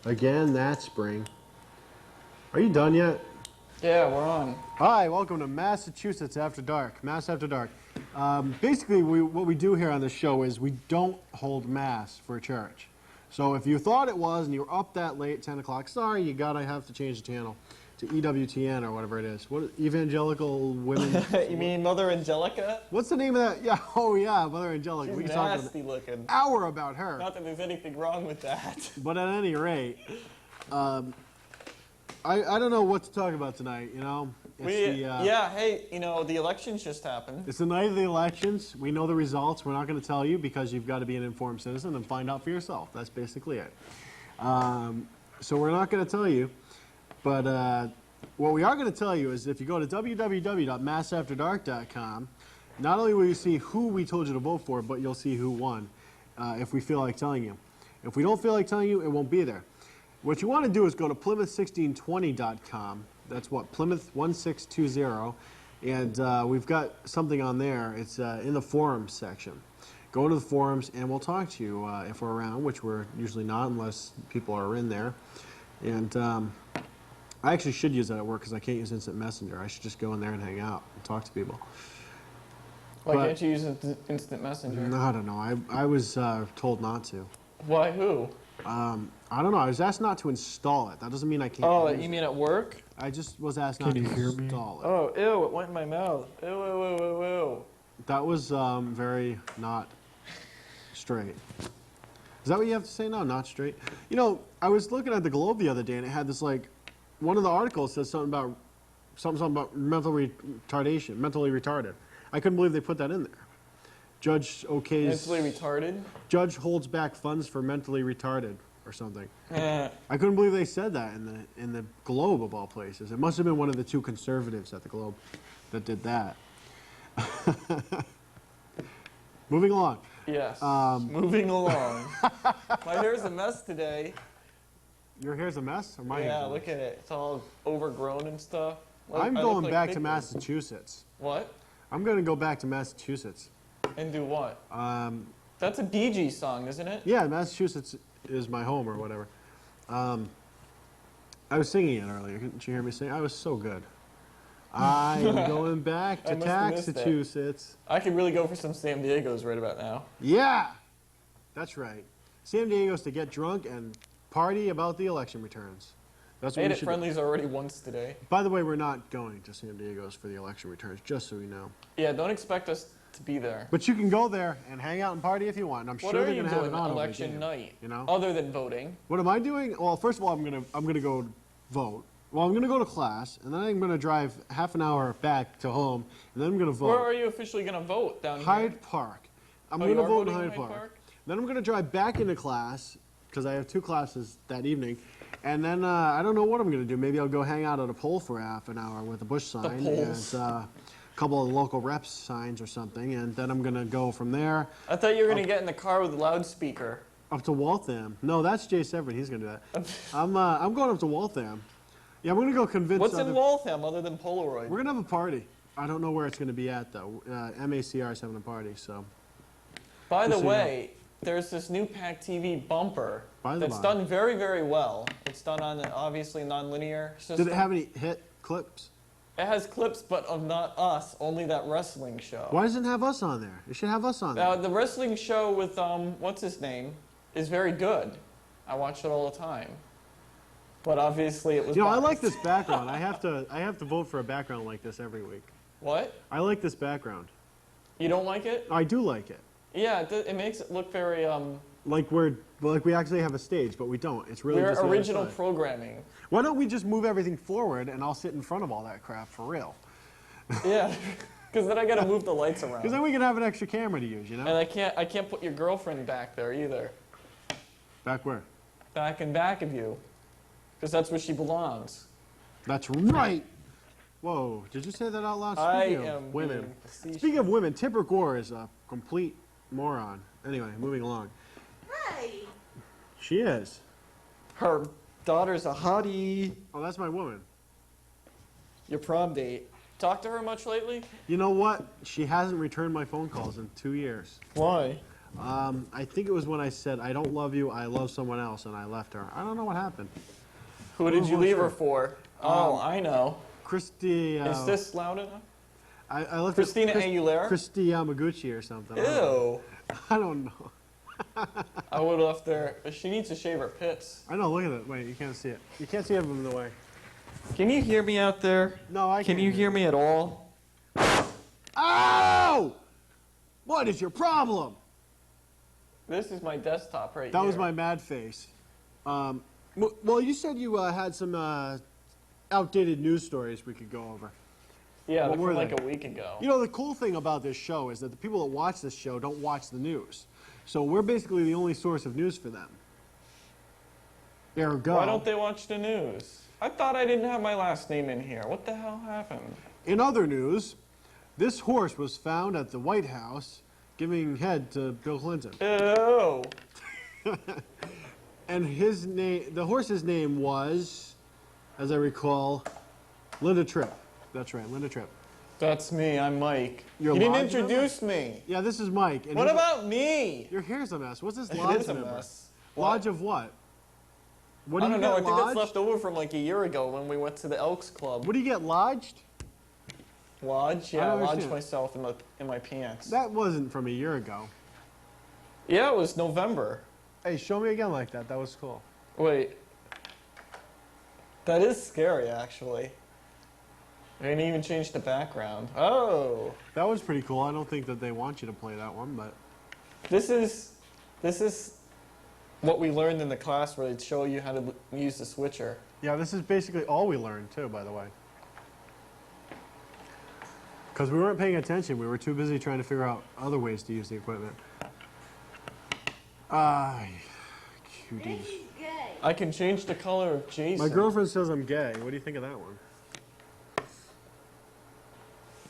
Again, that spring. Are you done yet? Yeah, we're on. Hi, welcome to Massachusetts After Dark. Mass After Dark. Basically, what we do here on this show is we don't hold Mass for church. So if you thought it was and you were up that late, 10 o'clock, sorry, you gotta have to change the channel to EWTN or whatever it is. What, Evangelical Women? You mean Mother Angelica? What's the name of that? Yeah, oh yeah, Mother Angelica. She's We can talk for nasty an looking. hour about her. Not that there's anything wrong with that. But at any rate, I don't know what to talk about tonight, you know? Yeah, hey, you know, the elections just happened. It's the night of the elections. We know the results. We're not going to tell you because you've got to be an informed citizen and find out for yourself. That's basically it. So we're not going to tell you. But what we are going to tell you is if you go to www.massafterdark.com, not only will you see who we told you to vote for, but you'll see who won if we feel like telling you. If we don't feel like telling you, it won't be there. What you want to do is go to Plymouth1620.com. That's what, Plymouth 1620. And we've got something on there. It's in the forums section. Go to the forums and we'll talk to you if we're around, which we're usually not unless people are in there. And I actually should use that at work because I can't use Instant Messenger. I should just go in there and hang out and talk to people. Why can't you use Instant Messenger? I don't know. I was told not to. Why, who? I don't know. I was asked not to install it. That doesn't mean I can't. Oh, use you it. mean at work? I just was asked not to install it. Oh, ew, it went in my mouth. Ew, ew, ew, ew, ew. That was very not straight. Is that what you have to say? No, not straight. You know, I was looking at the Globe the other day, and it had this like, one of the articles says something about mentally retarded. I couldn't believe they put that in there. Judge okays. Mentally retarded? Judge holds back funds for mentally retarded or something. Eh. I couldn't believe they said that in the Globe of all places. It must have been one of the two conservatives at the Globe that did that. Moving along. Yes. Moving along. My hair's a mess today. Your hair's a mess? Or my hair's Yeah, a look mess? at it. It's all overgrown and stuff. I'm I going look like back to Bigfoot. Massachusetts. What? I'm going to go back to Massachusetts. And do what? That's a Bee Gees song, isn't it? Yeah, Massachusetts is my home or whatever. I was singing it earlier. Didn't you hear me sing? I was so good. I am going back to I must have missed it. Massachusetts. I could really go for some Sam Diego's right about now. Yeah, that's right. San Diego's to get drunk and party about the election returns. That's what Ate we at should Friendly's already once today. do. By the way, we're not going to San Diego's for the election returns, just so you know. Yeah, don't expect us to be there. But you can go there and hang out and party if you want. I'm What sure are they're you going to have doing it on on over the election game, night? You know? Other than voting? What am I doing? Well, first of all, I'm gonna go vote. Well, I'm gonna go to class, and then I'm gonna drive half an hour back to home, and then I'm gonna vote. Where are you officially going to vote? Down here? Hyde Park. I'm Oh, you gonna are vote in voting Hyde in Hyde Park. Park? Then I'm gonna drive back into class because I have 2 classes that evening, and then I don't know what I'm gonna do. Maybe I'll go hang out at a poll for half an hour with a Bush sign polls. and a couple of local reps signs or something, and then I'm gonna go from there I thought you were going to get in the car with a loudspeaker. up to Waltham. No, that's Jay Severin. He's gonna do that. I'm going up to Waltham. Yeah, I'm gonna go convince. What's in other- Waltham other than Polaroid? We're gonna have a party. I don't know where it's gonna be at though. MACR is having a party, so. By the Just so you know. way, there's this new PAC TV bumper By the that's by. done very, very well. It's done on an obviously non-linear system. Did it have any hit clips? It has clips, but of not us, only that wrestling show. Why doesn't it have us on there? It should have us on there. The wrestling show with what's his name, is very good. I watch it all the time. But obviously it was. You know, I biased. like this background. I have to vote for a background like this every week. What? I like this background. You don't like it? I do like it. Yeah, it makes it look very Like we actually have a stage, but we don't. It's really we're just the other original side. programming. Why don't we just move everything forward and I'll sit in front of all that crap for real? Yeah, because then I got to move the lights around. Because then we can have an extra camera to use, you know? And I can't put your girlfriend back there either. Back where? Back and back of you. Because that's where she belongs. That's right. Whoa, did you say that out loud? I Speaking am of women. being facetious. Speaking of women, Tipper Gore is a complete moron. Anyway, moving along. Hi. She is. Her daughter's a hottie. Oh, that's my woman. Your prom date. Talked to her much lately? You know what? She hasn't returned my phone calls in 2 years. Why? I think it was when I said, I don't love you, I love someone else, and I left her. I don't know what happened. Who did you leave her Sure. for? Oh, I know. Christy. Is this loud enough? I left Christina Aguilera? Christy Yamaguchi or something. Ew. I don't know. I would have left there. She needs to shave her pits. I know, look at it. Wait, you can't see it. You can't see it from the way. Can you hear me out there? No, I Can can't. you hear me at all? Ow! What is your problem? This is my desktop right That here. was my mad face. Well, you said you had some outdated news stories we could go over. Yeah, What they're were from like they? a week ago. You know, the cool thing about this show is that the people that watch this show don't watch the news. So we're basically the only source of news for them. Ergo. Why don't they watch the news? I thought I didn't have my last name in here. What the hell happened? In other news, this horse was found at the White House giving head to Bill Clinton. Ew. And his name, the horse's name was, as I recall, Linda Tripp. That's right, Linda Tripp. That's me. I'm Mike. You're You didn't Lodge member? introduce me. Yeah, this is Mike. And What he's- about me? Your hair's a mess. What's this It lodge is a member? mess. Lodge of what? What I do you don't know. I get think lodged? that's left over from like a year ago when we went to the Elks Club. What do you get lodged? Lodge? I Yeah, I don't lodged understand. myself in my pants. That wasn't from a year ago. Yeah, it was November. Hey, show me again like that. That was cool. Wait. That is scary, actually. I didn't even change the background. Oh. That was pretty cool. I don't think that they want you to play that one, but This is what we learned in the class where they'd show you how to use the switcher. yeah, this is basically all we learned too, by the way. Because we weren't paying attention. We were too busy trying to figure out other ways to use the equipment. Cuties. I can change the color of Jason. My girlfriend says I'm gay. What do you think of that one?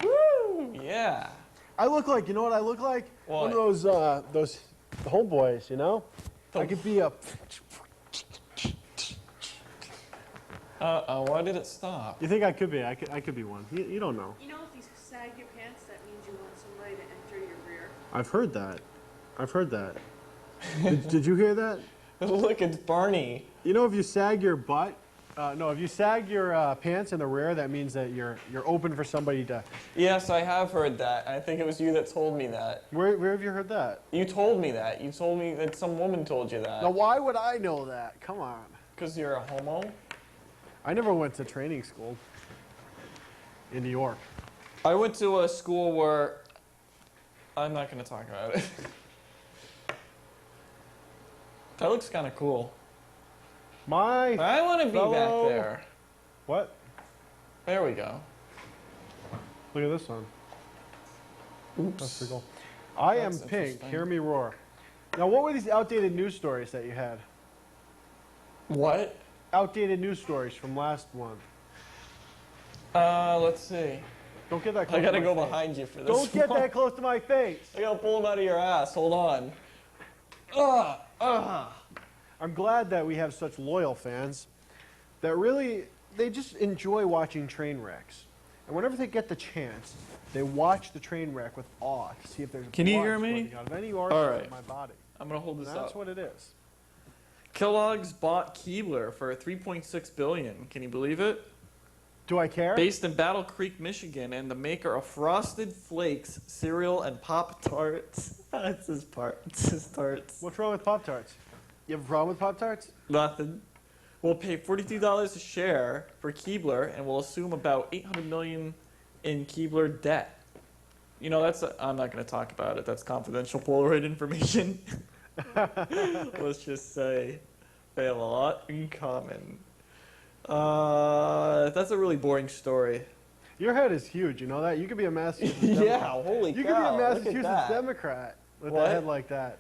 Woo! Yeah. I look like, you know what I look like? One of those homeboys, you know? I could be a. Uh-oh, why did it stop? You think I could be? I could be one. You don't know. You know, if you sag your pants, that means you want somebody to enter your rear. I've heard that. I've heard that. Did you hear that? Look, it's Barney. You know, if you sag your butt, no, if you sag your pants in the rear, that means that you're open for somebody to. Yes, I have heard that. I think it was you that told me that. Where have you heard that? You told me that. You told me that some woman told you Now, that. why would I know that? Come on. Because you're a homo? I never went to training school in New York. I went to a school where... I'm not going to talk about it. That looks kind of cool. My. I want to be fellow- back there. What? There we go. Look at this one. Oops. That's pretty cool. I am That's pink. interesting. Hear me roar. Now, what were these outdated news stories that you had? What? Outdated news stories from last month. Let's see. Don't get that close I gotta to my go face. behind you for this. Don't get one. that close to my face. I gotta pull them out of your ass. Hold on. I'm glad that we have such loyal fans that really, they just enjoy watching train wrecks. And whenever they get the chance, they watch the train wreck with awe to see if there's Can you blood hear me? spurting out of any orifice right. in my body. I'm gonna hold this That's up. what it is. Kellogg's bought Keebler for $3.6 billion. Can you believe it? Do I care? Based in Battle Creek, Michigan, and the maker of Frosted Flakes cereal and Pop Tarts. It's his tarts. What's wrong with Pop-Tarts? You have a problem with Pop-Tarts? Nothing. We'll pay $42 a share for Keebler, and we'll assume about $800 million in Keebler debt. You know, I'm not going to talk about it. That's confidential Polaroid information. Let's just say they have a lot in common. That's a really boring story. Your head is huge, you know that? You could be a Massachusetts Yeah, Democrat. holy You cow. could be a look at Massachusetts that. Democrat with What? a head like that.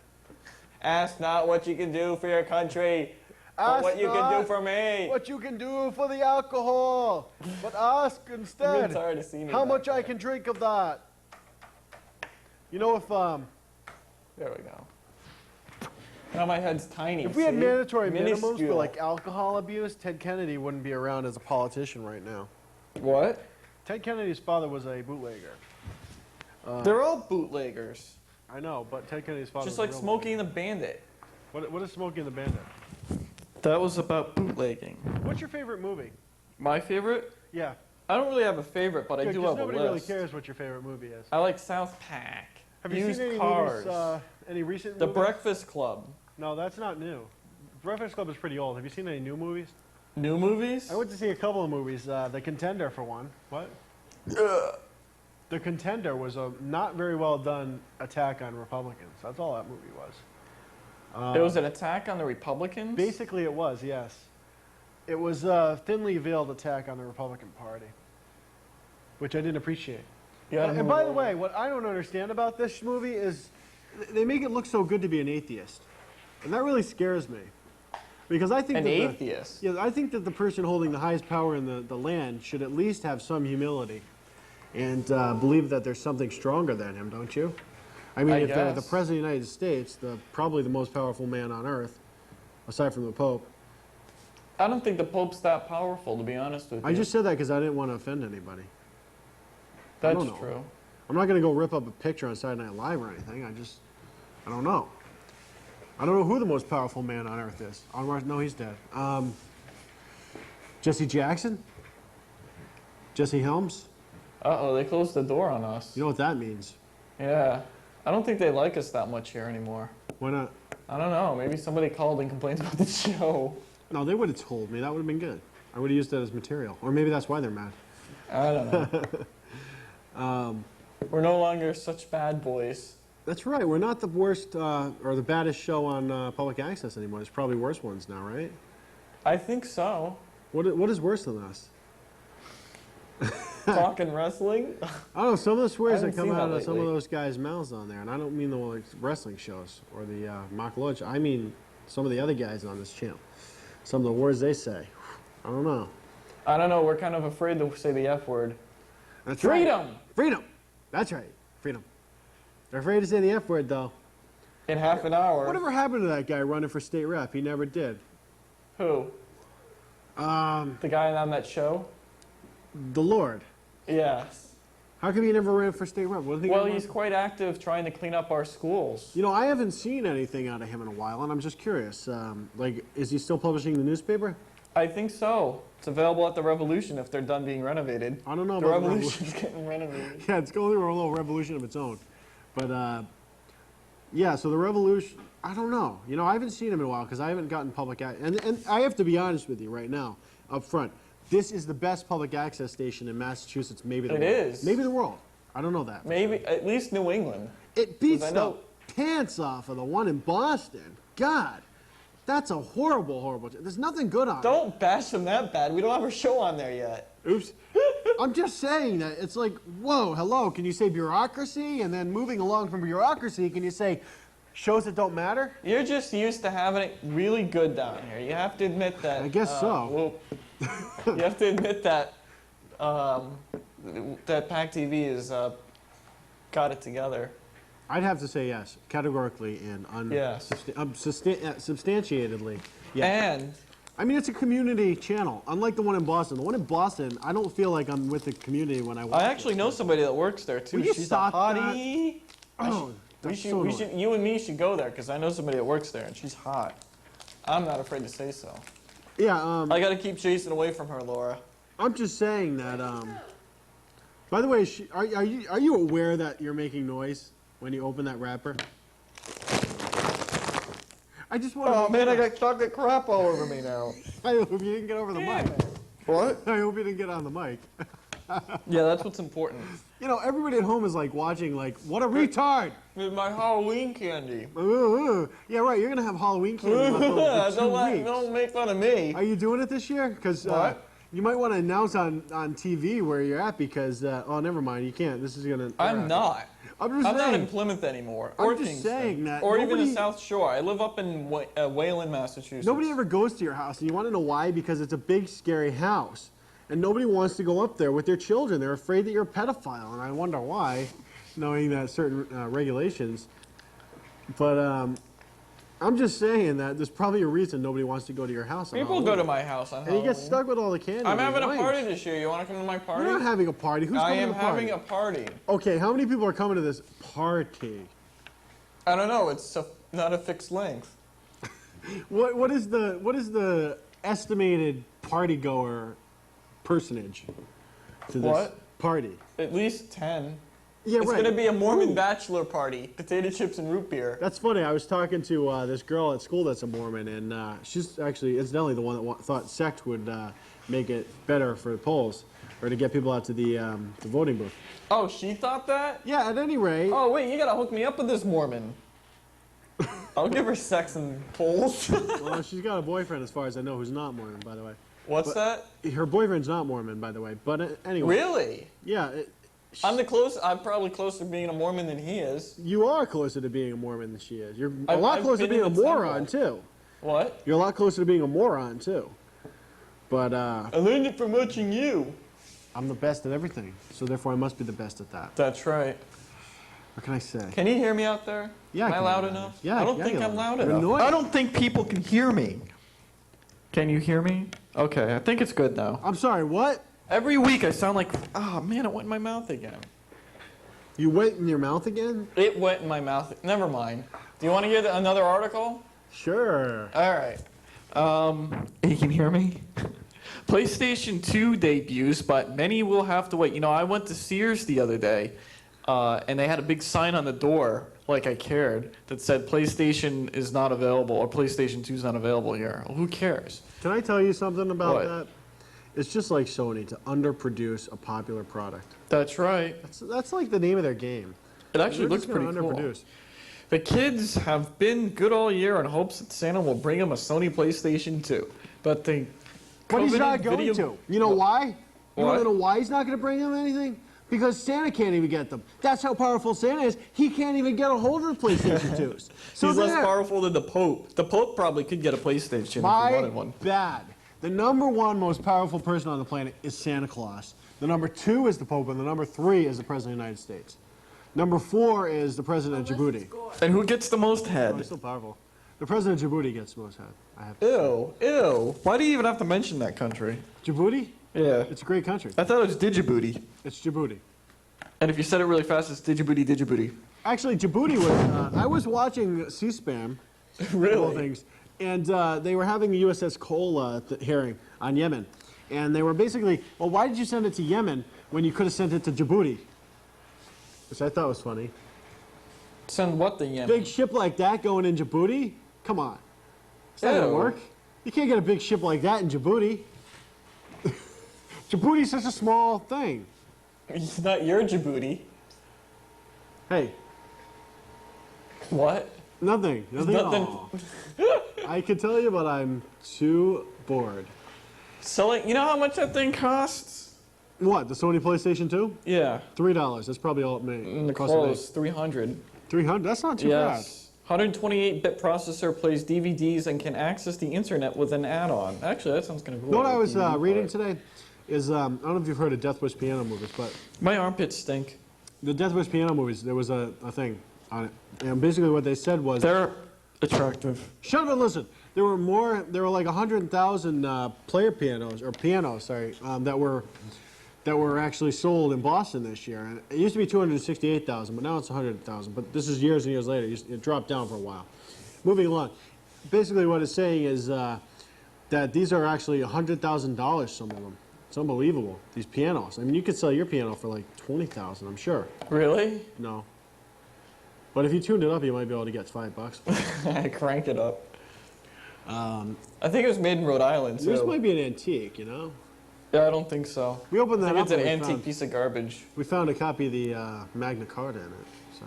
Ask not what you can do for your country, but Ask what you can not do for me. what you can do for the alcohol, but ask I'm instead really tired of seeing me how back much I there. can drink of that. You know, if There we go. Now my head's tiny. we had see? mandatory minimums for Minuscule. like alcohol abuse, Ted Kennedy wouldn't be around as a politician right now. What? Ted Kennedy's father was a bootlegger. They're all bootleggers. I know, but Ted Kennedy's father. Just was a like real Smokey and the Bandit. movie. What is Smokey and the Bandit? That was about bootlegging. What's your favorite movie? My favorite? Yeah. I don't really have a favorite, but I Good, do 'cause have a nobody list. really cares what your favorite movie is. I like South Park. Have you Used seen any Cars. movies? Any recent The movies? Breakfast Club. No, that's not new. Breakfast Club is pretty old. Have you seen any new movies? New movies? I went to see a couple of movies. The Contender, for one. What? The Contender was a not very well done attack on Republicans. That's all that movie was. It was an attack on the Republicans? Basically, it was, yes. It was a thinly veiled attack on the Republican Party, which I didn't appreciate. You gotta And move by the over. way, what I don't understand about this movie is they make it look so good to be an atheist. And that really scares me. Because I think An that atheist? Yeah, I think that the person holding the highest power in the land should at least have some humility and believe that there's something stronger than him, don't you? I mean, I if the guess. President of the United States, probably the most powerful man on earth, aside from the Pope. I don't think the Pope's that powerful, to be honest with you. I just said that because I didn't want to offend anybody. That's don't know. true. I'm not going to go rip up a picture on Saturday Night Live or anything. I don't know. I don't know who the most powerful man on earth is. No, he's dead. Jesse Jackson? Jesse Helms? Uh-oh, they closed the door on us. You know what that means. Yeah. I don't think they like us that much here anymore. Why not? I don't know. Maybe somebody called and complained about the show. No, they would have told me. That would have been good. I would have used that as material. Or maybe that's why they're mad. I don't know. We're no longer such bad boys. That's right. We're not the worst or the baddest show on public access anymore. There's probably worse ones now, right? I think so. What is worse than us? Talking wrestling? I don't know. Some of the swears I that haven't come seen out that of some of lately. those guys' mouths on there, and I don't mean the like, wrestling shows or the mock lunch. I mean some of the other guys on this channel. Some of the words they say. I don't know. I don't know. We're kind of afraid to say the F word. That's Freedom! Right. Freedom. That's right. Freedom. They're afraid to say the F word though. In half an hour. Whatever happened to that guy running for state rep? He never did. Who? The guy on that show? The Lord. Yes. How come he never ran for state rep? What did he Well, run he's for? quite active trying to clean up our schools. You know, I haven't seen anything out of him in a while, and I'm just curious. Like, is he still publishing the newspaper? I think so. It's available at the Revolution if they're done being renovated. I don't know The about Revolution's getting renovated. Yeah, it's going through a little revolution of its own. But, yeah, so the Revolution, I don't know. You know, I haven't seen him in a while because I haven't gotten public access. And I have to be honest with you right now, up front. This is the best public access station in Massachusetts, maybe the It world. is. Maybe the world. I don't know that. Maybe, at least New England. It beats 'Cause I the know- pants off of the one in Boston. God, that's a horrible, horrible. There's nothing good on it. Don't bash them that bad. We don't have a show on there yet. Oops. I'm just saying that it's like, whoa, hello, can you say bureaucracy? And then moving along from bureaucracy, can you say shows that don't matter? You're just used to having it really good down here. You have to admit that. I guess so. Well, you have to admit that that PAC TV has got it together. I'd have to say yes, categorically and Yes. substantiatedly. Yes. And I mean, it's a community channel, unlike the one in Boston. The one in Boston, I don't feel like I'm with the community when I watch I actually know somebody that works there too. Will you She's a stop hottie. Oh, We that's should, so we annoying. should, you and me should go there because I know somebody that works there and she's hot. I'm not afraid to say so. Yeah, I got to keep Jason away from her, Laura. I'm just saying that. By the way, are you aware that you're making noise when you open that wrapper? I just want to. Oh man, I got chocolate crap all over me now. I hope you didn't get over the mic. What? I hope you didn't get on the mic. Yeah, that's what's important. You know, everybody at home is like watching, like, what a retard! With my Halloween candy. Yeah, right. You're gonna have Halloween candy left over for 2 weeks. Don't make fun of me. Are you doing it this year? Because What? you might want to announce on TV where you're at. Because oh, never mind. You can't. This is gonna. I'm not. I'm just I'm not saying. in Plymouth anymore. I'm Or just Kingston, saying that or even nobody- the South Shore. I live up in Wayland, Massachusetts. Nobody ever goes to your house, and you want to know why? Because it's a big, scary house, and nobody wants to go up there with their children. They're afraid that you're a pedophile, and I wonder why, knowing that certain regulations. But I'm just saying that there's probably a reason nobody wants to go to your house. on People go Halloween. to my house on And you Halloween. get stuck with all the candy. I'm having a Right. party this year. You want to come to my party? You're not having a party. Who's I coming am to the party? having a party. Okay, how many people are coming to this party? I don't know. It's not a fixed length. What is the estimated party goer personage to this What? party? At least 10. Yeah, It's right. gonna be a Mormon Ooh. bachelor party. Potato chips and root beer. That's funny. I was talking to this girl at school that's a Mormon, and she's actually incidentally the one that thought sect would make it better for the polls or to get people out to the voting booth. Oh, she thought that? Yeah. At any rate. Oh, wait, you gotta hook me up with this Mormon. I'll give her sex and polls. Well, she's got a boyfriend, as far as I know, who's not Mormon, by the way. What's that? Her boyfriend's not Mormon, by the way. But anyway. Really? Yeah. I'm probably closer to being a Mormon than he is. You are closer to being a Mormon than she is. You're a I've- lot I've closer to been being a in the moron, temple. too. What? You're a lot closer to being a moron, too. But I learned it from watching you. I'm the best at everything, so therefore I must be the best at that. That's right. What can I say? Can you hear me out there? Yeah, I Am I can loud hear you. enough? Yeah, I don't yeah, think you're I'm loud. loud You're enough. annoying. I don't think people can hear me. Can you hear me? Okay, I think it's good now. I'm sorry, what? Every week I sound like, man, it went in my mouth again. You went in your mouth again? It went in my mouth. Never mind. Do you want to hear another article? Sure. All right. You can hear me? PlayStation 2 debuts, but many will have to wait. You know, I went to Sears the other day, and they had a big sign on the door, like I cared, that said PlayStation is not available, or PlayStation 2 is not available here. Well, who cares? Can I tell you something about What? that? It's just like Sony to underproduce a popular product. That's right. That's like the name of their game. It actually They're looks just gonna pretty cool. underproduce. The kids have been good all year in hopes that Santa will bring them a Sony PlayStation 2. But the But he's not coveted going video- to. You know why? You want What? to know why he's not going to bring them anything? Because Santa can't even get them. That's how powerful Santa is. He can't even get a hold of the PlayStation 2s. So He's less there. powerful than the Pope. The Pope probably could get a PlayStation if he My wanted one. bad. The number one most powerful person on the planet is Santa Claus. The number two is the Pope, and the number three is the President of the United States. Number four is the President of Djibouti. And who gets the most Oh, head? he's still powerful. The President of Djibouti gets the most head. I have Ew, ew. Why do you even have to mention that country? Djibouti? Yeah. It's a great country. I thought it was Djibouti. It's Djibouti. And if you said it really fast, it's Djibouti, Djibouti. Actually, Djibouti was. I was watching C-SPAN. Of all Really? things. And they were having the USS Cole hearing on Yemen. And they were basically, well, why did you send it to Yemen when you could have sent it to Djibouti? Which I thought was funny. Send what the Yemen? Big ship like that going in Djibouti? Come on. It's not going to Ew. work. You can't get a big ship like that in Djibouti. Djibouti's such a small thing. It's not your Djibouti. Hey, What? nothing. Nothing at nothing- all. I could tell you, but I'm too bored. Selling, you know how much that thing costs? What, the Sony PlayStation 2? Yeah. $3. That's probably all it made. In the Cost it close, 300. 300? That's not too bad. Yes. 128-bit processor plays DVDs and can access the internet with an add-on. Actually, that sounds kind of cool. You know what I was DVD reading player. today? Is, I don't know if you've heard of Death Wish piano movies, but My armpits stink. the Death Wish piano movies, there was a thing on it. And basically what they said was, They're attractive. shut up and listen. There were like 100,000 player pianos, or pianos, sorry, that were actually sold in Boston this year. And it used to be 268,000, but now it's 100,000. But this is years and years later. It dropped down for a while. Moving along. Basically what it's saying is that these are actually $100,000, some of them. It's unbelievable, these pianos. I mean, you could sell your piano for like 20,000, I'm sure. Really? No. But if you tuned it up, you might be able to get $5. Crank it up. I think it was made in Rhode Island, too. This might be an antique, you know? Yeah, I don't think so. We opened I that think up it's an and antique piece of garbage. we found a copy of the Magna Carta in it. So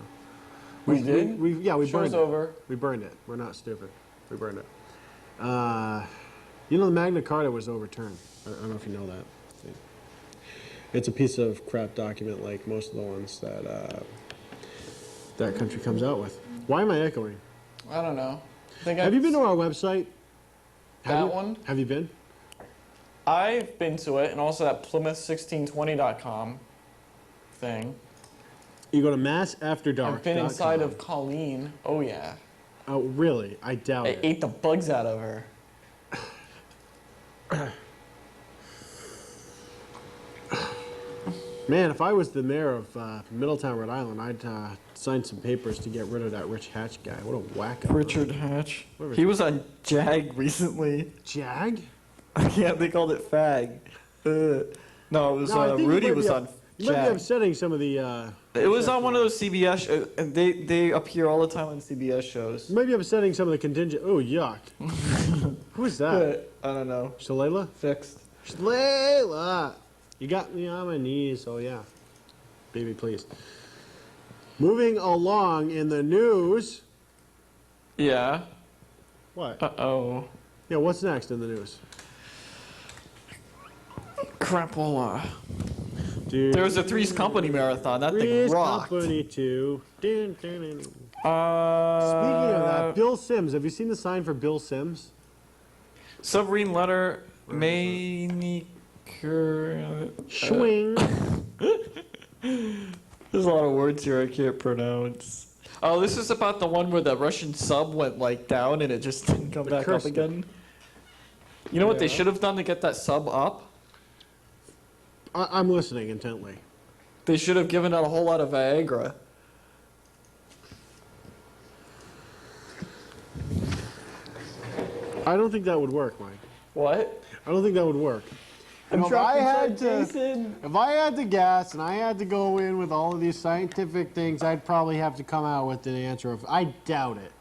We did? We Show's burned it. over. We burned it. We're not stupid. We burned it. You know, the Magna Carta was overturned. I don't know if you know that. It's a piece of crap document like most of the ones that that country comes out with. Why am I echoing? I don't know. I think Have you been to our website? That Have you? one? Have you been? I've been to it, and also that Plymouth1620.com thing. You go to massafterdark.com. I've been inside of Colleen. Oh, yeah. Oh, really? I doubt I it. ate the bugs out of her. Man, if I was the mayor of Middletown, Rhode Island, I'd sign some papers to get rid of that Rich Hatch guy. What a wacko. Richard Hatch. Whatever. He was on Jag recently. Jag? Yeah, they called it Fag. No, it was No, I think you Rudy might was be on You might be Jag. upsetting some of the. It was on one of those CBS. And they appear all the time on CBS shows. You might be upsetting some of the contingent. Oh, yuck. Who's that? I don't know. Shalala? Fixed. Shalala! You got me on my knees, so yeah. Baby, please. Moving along in the news. Yeah. What? Uh-oh. Yeah, what's next in the news? Crapola. Dude. There was a Three's Company marathon. That thing Three's rocked. Company 2. Dun, dun, dun. Speaking Uh, of that, Bill Sims. Have you seen the sign for Bill Sims? Submarine letter, Where Manicure. Swing. There's a lot of words here I can't pronounce. Oh, this is about the one where the Russian sub went like down and it just didn't come The back up curse. again. You know what they Yeah. should have done to get that sub up? I'm listening intently. They should have given it a whole lot of Viagra. I don't think that would work, Mike. What? I don't think that would work. You know, if I had to guess and I had to go in with all of these scientific things, I'd probably have to come out with an answer of I doubt it.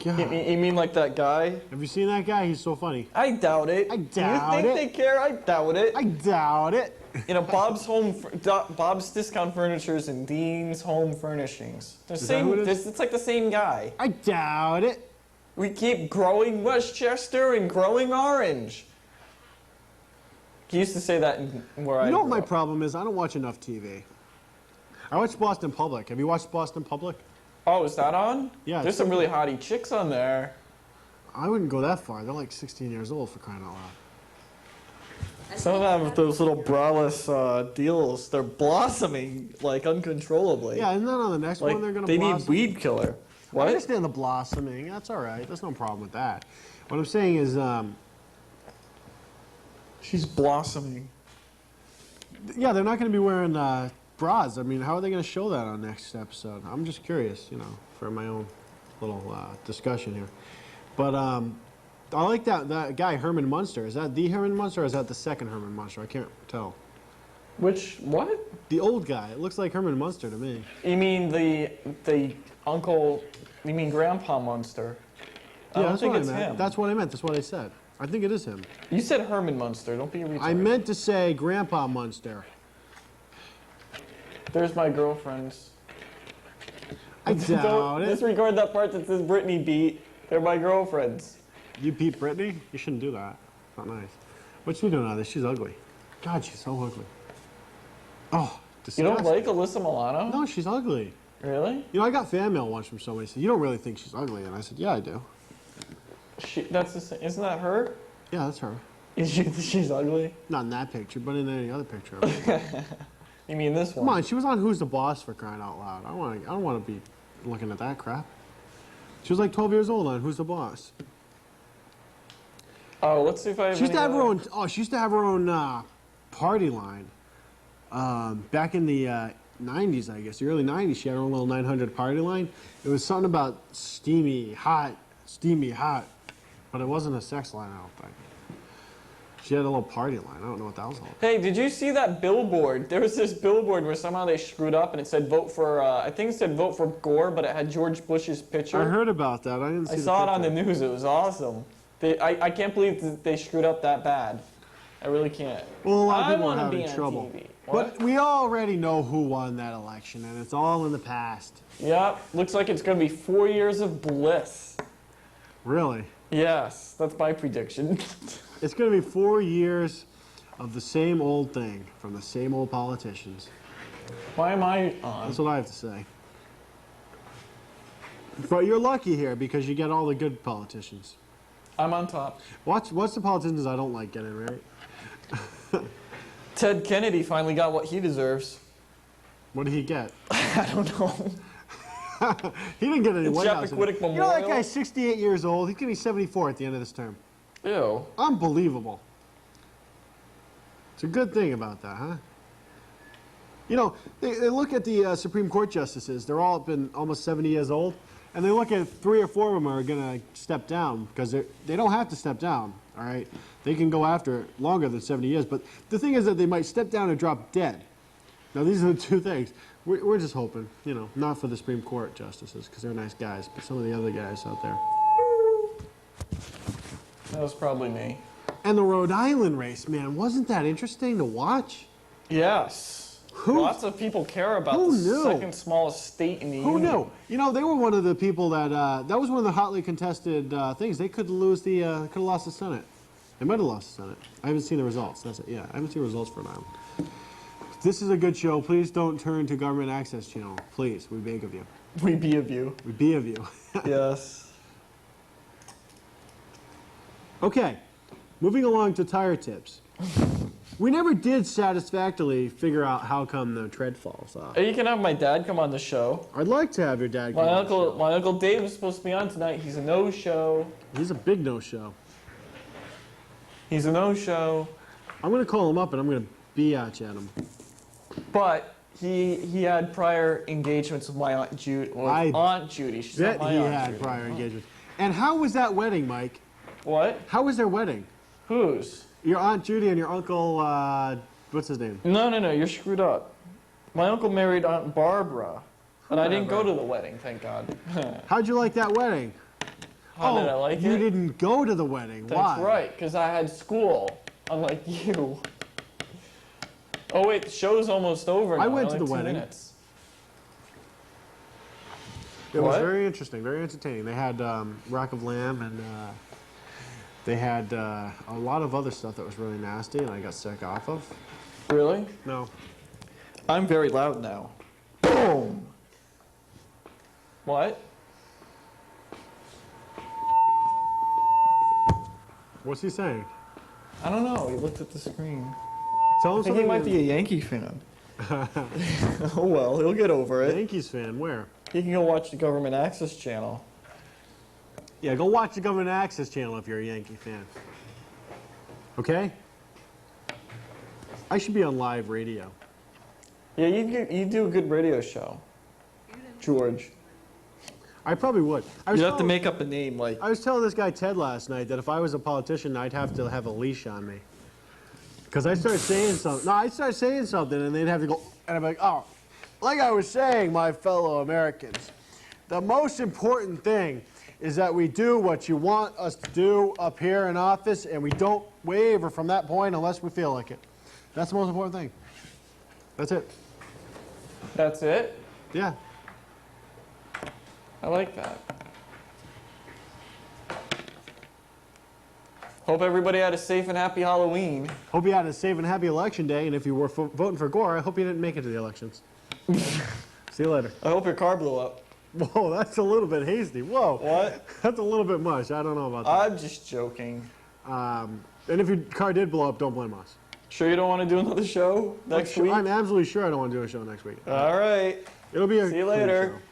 God. You mean like that guy? Have you seen that guy? He's so funny. I doubt it. I doubt You think it. they care? I doubt it. I doubt it. You know, Bob's Discount Furnitures and Dean's Home Furnishings. The Is that same. who it is? It's like the same guy. I doubt it. We keep growing Westchester and growing Orange. He used to say that in where I You know what grew my up. problem is? I don't watch enough TV. I watch Boston Public. Have you watched Boston Public? Oh, is that on? Yeah, There's it's some really hottie chicks on there. I wouldn't go that far. They're like 16 years old for crying out loud. Some of them have those little braless deals. They're blossoming like uncontrollably. Yeah, and then on the next Like one they're gonna they need blossom. weed killer. I What? understand the blossoming. That's all right. There's no problem with that. What I'm saying is, She's blossoming. yeah, they're not going to be wearing bras. I mean, how are they going to show that on next episode? I'm just curious, you know, for my own little discussion here. But I like that guy Herman Munster. Is that the Herman Munster or is that the second Herman Munster? I can't tell. Which what? The old guy. It looks like Herman Munster to me. You mean the uncle? You mean Grandpa Munster? I don't that's think what it's I meant. him. That's what I meant. That's what I said. I think it is him. You said Herman Munster. Don't be a retard. I meant to say Grandpa Munster. There's my girlfriends. I doubt Don't it. disregard that part that says Britney beat. They're my girlfriends. You beat Brittany? You shouldn't do that. It's not nice. What's she doing out there? She's ugly. God, she's so ugly. Oh, You disgusting. don't like Alyssa Milano? No, she's ugly. Really? You know, I got fan mail once from somebody who said, "You don't really think she's ugly?" And I said, "Yeah, I do." That's the same. Isn't that her? Yeah, that's her. She's ugly. Not in that picture, but in any other picture. Of her. You mean this one? Come on, she was on Who's the Boss for crying out loud. I don't want to be looking at that crap. She was like 12 years old on Who's the Boss. Oh, let's see if I have She used to any have her other- own. Oh, she used to have her own party line. Back in the 90s, I guess, the early 90s, she had her own little 900 party line. It was something about steamy hot, but it wasn't a sex line, I don't think. She had a little party line. I don't know what that was all about. Hey, did you see that billboard? There was this billboard where somehow they screwed up and it said vote for, I think it said vote for Gore, but it had George Bush's picture. I heard about that. I didn't see I the saw it on the picture. news. It was awesome. I can't believe that they screwed up that bad. I really can't. Well, a lot of I people are wanna having be on trouble. TV. What? But we already know who won that election, and it's all in the past. Yep, looks like it's going to be 4 years of bliss. Really. Yes, that's my prediction. It's going to be 4 years of the same old thing from the same old politicians. Why am I on? That's what I have to say. But you're lucky here because you get all the good politicians. I'm on top. What's the politicians I don't like getting, right? Ted Kennedy finally got what he deserves. What did he get? I don't know. He didn't get any The White House. Chappaquiddick You know that Memorial? guy's 68 years old. He's going to be 74 at the end of this term. Ew. Unbelievable. It's a good thing about that, huh? You know, they look at the Supreme Court justices. They're all been almost 70 years old, and they look at 3 or 4 of them are going to step down because they don't have to step down. All right, they can go after it longer than 70 years. But the thing is that they might step down and drop dead. Now these are the two things. We're just hoping, you know, not for the Supreme Court justices because they're nice guys, but some of the other guys out there. That was probably me. And the Rhode Island race, man, wasn't that interesting to watch? Yes. Lots of people care about who the knew? second smallest state in the Who union. knew? You know, they were one of the people that that was one of the hotly contested things. They could lose the could have lost the Senate. They might have lost the Senate. I haven't seen the results. That's it. Yeah, I haven't seen results for Rhode Island. This is a good show. Please don't turn to Government Access Channel. Please, we beg of you. We be of you. We be of you. Yes. Okay, moving along to tire tips. We never did satisfactorily figure out how come the tread falls off. You can have my dad come on the show. I'd like to have your dad come My on the show. my uncle Dave is supposed to be on tonight. He's a no-show. He's a big no-show. He's a no-show. I'm going to call him up and I'm going to biatch at him. But he had prior engagements with my Aunt Judy. Aunt Judy. She's not Bet my he Aunt had Judy. prior engagements. And how was that wedding, Mike? What? How was their wedding? Whose? Your Aunt Judy and your uncle, what's his name? No. You're screwed up. My uncle married Aunt Barbara. And I didn't go to the wedding, thank God. How'd you like that wedding? How did I like you it? didn't go to the wedding. That's Why? right, because I had school, unlike you. Oh wait, the show's almost over now. I went to only the 2 wedding. minutes. It was What? very interesting, very entertaining. They had Rock of Lamb and they had a lot of other stuff that was really nasty and I got sick off of. Really? No. I'm very loud now. Boom! What? What's he saying? I don't know, he looked at the screen. Tell him I think he something. might be a Yankee fan. Oh well, he'll get over a it. Yankees fan. Where? He can go watch the Government Access Channel. Yeah, go watch the Government Access Channel if you're a Yankee fan. Okay? I should be on live radio. Yeah, you do a good radio show, George. I probably would. I was You have to telling- make up a name like. I was telling this guy Ted last night that if I was a politician, I'd have to have a leash on me. Because I started saying something. No, I'd start saying something, and they'd have to go, and I'm like, oh, like I was saying, my fellow Americans, the most important thing is that we do what you want us to do up here in office, and we don't waver from that point unless we feel like it. That's the most important thing. That's it. That's it? Yeah. I like that. Hope everybody had a safe and happy Halloween. Hope you had a safe and happy election day, and if you were voting for Gore, I hope you didn't make it to the elections. See you later. I hope your car blew up. Whoa, that's a little bit hasty. Whoa. What? That's a little bit much. I don't know about that. I'm just joking. And if your car did blow up, don't blame us. Sure you don't want to do another show next week? I'm absolutely sure I don't want to do a show next week. All right. It'll be a See you clean later. show.